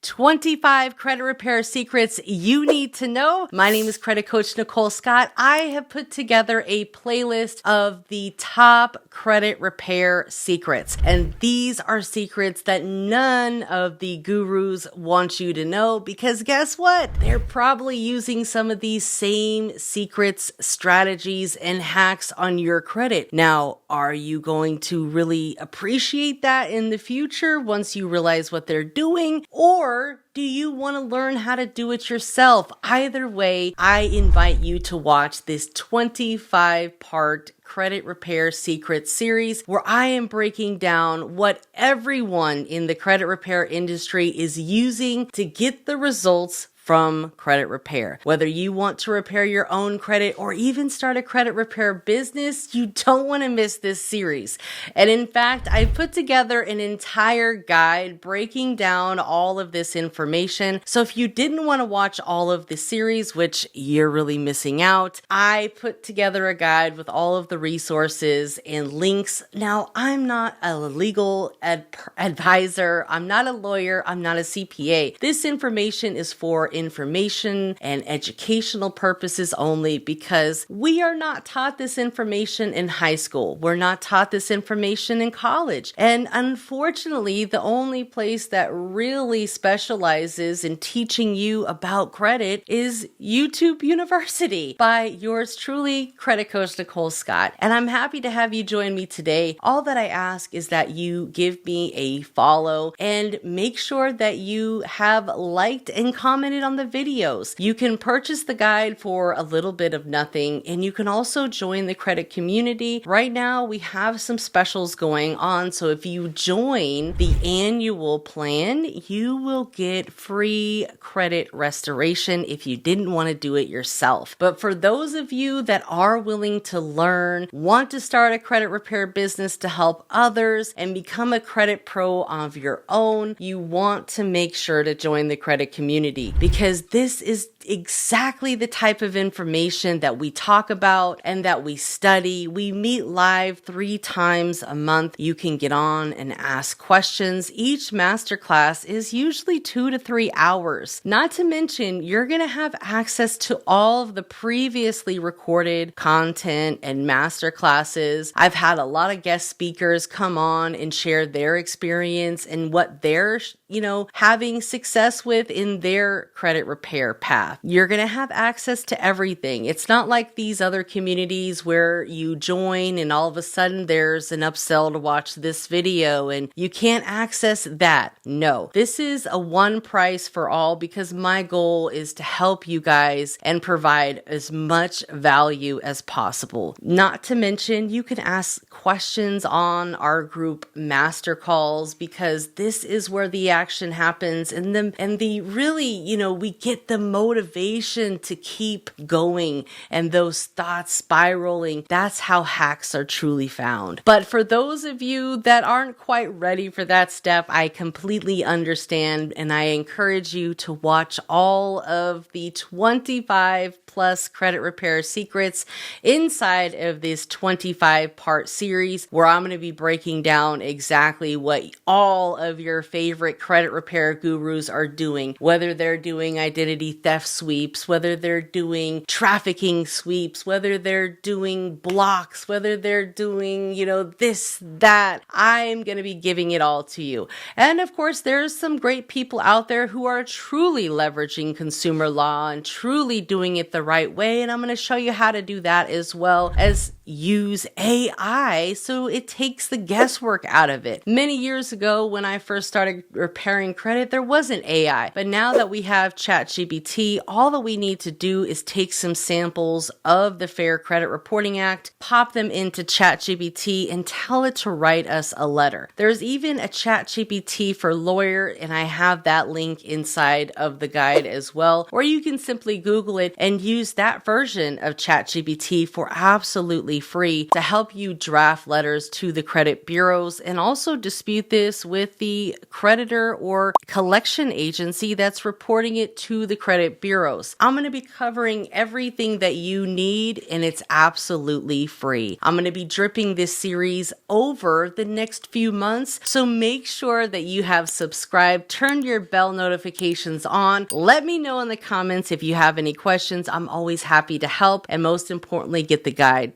25 credit repair secrets you need to know. My name is credit coach Nicole Scott. I have put together a playlist of the top credit repair secrets. And these are secrets that none of the gurus want you to know because guess what? They're probably using some of these same secrets, strategies, and hacks on your credit. Now, are you going to really appreciate that in the future once you realize what they're doing? Or do you want to learn how to do it yourself? Either way, I invite you to watch this 25-part credit repair secret series where I am breaking down what everyone in the credit repair industry is using to get the results from credit repair. Whether you want to repair your own credit or even start a credit repair business, you don't want to miss this series. And in fact, I put together an entire guide breaking down all of this information. So if you didn't want to watch all of the series, which you're really missing out, I put together a guide with all of the resources and links. Now, I'm not a legal advisor. I'm not a lawyer. I'm not a CPA. This information is for information and educational purposes only because we are not taught this information in high school. We're not taught this information in college. And unfortunately, the only place that really specializes in teaching you about credit is YouTube University by yours truly, credit coach Nicole Scott. And I'm happy to have you join me today. All that I ask is that you give me a follow and make sure that you have liked and commented on the videos. You can purchase the guide for a little bit of nothing, and you can also join the credit community. Right now, we have some specials going on, so if you join the annual plan, you will get free credit restoration if you didn't want to do it yourself. But for those of you that are willing to learn, want to start a credit repair business to help others, and become a credit pro of your own, you want to make sure to join the credit community because this is exactly the type of information that we talk about and that we study. We meet live 3 times a month. You can get on and ask questions. Each masterclass is usually 2 to 3 hours. Not to mention, you're going to have access to all of the previously recorded content and masterclasses. I've had a lot of guest speakers come on and share their experience and what they're, having success with in their credit repair path. You're going to have access to everything. It's not like these other communities where you join and all of a sudden there's an upsell to watch this video and you can't access that. No, this is a one price for all because my goal is to help you guys and provide as much value as possible. Not to mention, you can ask questions on our group master calls because this is where the action happens and the really, we get the motivation to keep going and those thoughts spiraling. That's how hacks are truly found. But for those of you that aren't quite ready for that step, I completely understand and I encourage you to watch all of the 25 plus credit repair secrets inside of this 25-part series where I'm going to be breaking down exactly what all of your favorite credit repair gurus are doing, whether they're doing identity theft sweeps, whether they're doing trafficking sweeps, whether they're doing blocks, whether they're doing, this, that. I'm going to be giving it all to you. And of course, there's some great people out there who are truly leveraging consumer law and truly doing it the right way. And I'm going to show you how to do that as well as use AI so it takes the guesswork out of it. Many years ago, when I first started repairing credit, there wasn't AI. But now that we have ChatGPT, all that we need to do is take some samples of the Fair Credit Reporting Act, pop them into ChatGPT, and tell it to write us a letter. There's even a ChatGPT for lawyer, and I have that link inside of the guide as well. Or you can simply Google it and use that version of ChatGPT for absolutely free to help you draft letters to the credit bureaus and also dispute this with the creditor or collection agency that's reporting it to the credit bureau. bureaus. I'm going to be covering everything that you need, and it's absolutely free. I'm going to be dripping this series over the next few months, so make sure that you have subscribed, turn your bell notifications on. Let me know in the comments if you have any questions. I'm always happy to help, and most importantly, get the guide